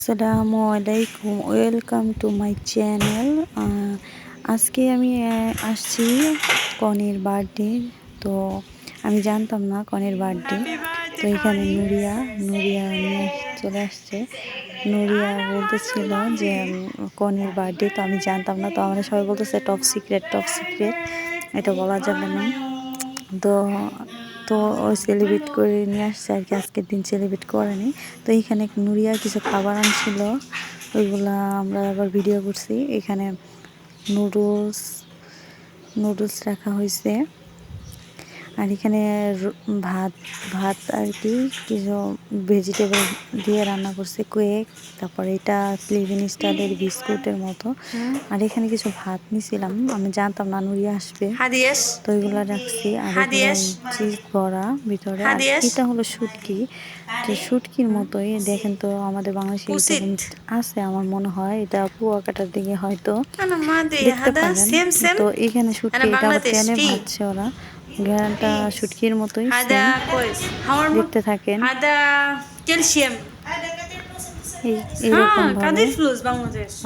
আসসালামু আলাইকুম, welcome to my channel. আজকে আমি আসছি কনের বার্থডে। তো আমি জানতাম না কনের বার্থডে। তো এখানে নুরিয়া নিয়ে চলে আসছে। নুরিয়া বলতেছিল যে কনের বার্থডে, তো আমি জানতাম না। তো আমরা সবাই বলতেছে টপ সিক্রেট, এটা বলা যাবে না। তো তো ওই সেলিব্রেট করে নিয়ে আসছে আর কি, আজকের দিন সেলিব্রেট করেনি। তো এইখানে নুরিয়া কিছু খাবার আনছিল, ওইগুলা আমরা আবার ভিডিও করছি। এখানে নুডলস রাখা হয়েছে, আর এখানে ভাত ভাত আর কি কিছু ভেজিটেবল দিয়ে রান্না করছে, কেক, তারপরে এটা স্লিভিন স্টাইলের বিস্কুটের মতো। আর এখানে কিছু ভাত নিছিলাম, আমি জানতাম না নুরিয়া আসবে, তো ওইগুলো রাখছি। আর চিজ ভরা ভিতরে। আর এটা হলো শুটকি, তো শুটকির মতোই দেখেন। তো আমাদের বাংলাদেশে এরকম আছে আমার মনে হয়, এটা কুয়াকাটার দিকে হয়তো দেখতে পারেন। তো এখানে শুটকি, এটা আবার তেলে ভাজছে ওরা। ঘ্রাণটা শুটকির মতোই সেম, দেখতে থাকেন এইরকম ভাবে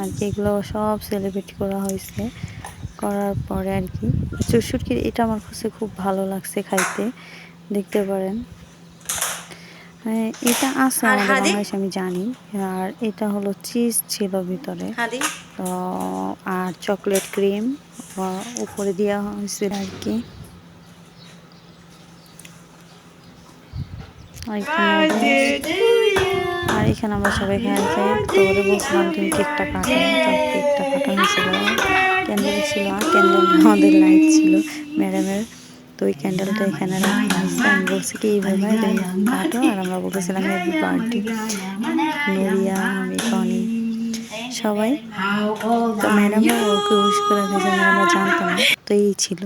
আর কি। এগুলো সব সেলিব্রেট করা হয়েছে, করার পরে আর কি শুটকির এটা আমার কাছে খুব ভালো লাগছে খাইতে, দেখতে পারেন। হ্যাঁ, এটা আছে আমাদের বাংলাদেশে আমি জানি। আর এটা হলো চিজ ছিল ভিতরে, তো আর চকলেট ক্রিম উপরে দেওয়া হয়েছিল আর কি। আর এখানে আমরা সবাই খাই তো ওরে বলছিলাম তুমি কেকটা কাটো, তো কেকটা কাটা হয়েছিল। ক্যান্ডেল ছিল, ক্যান্ডেল আমাদের লাইট ছিল ম্যাডামের, তো ওই ক্যান্ডেলটা এখানে রাখা হয়েছে। আমি বলছি কি এইভাবে তুমি কাটো, আর আমরা বলতেছিলাম হ্যাপি বার্থডে নুরিয়া, আমি কনি সবাই। তো ম্যাডামরা ওকে উইশ করে দিয়েছে, ম্যাডামরা জানতো না। তো এই ছিল।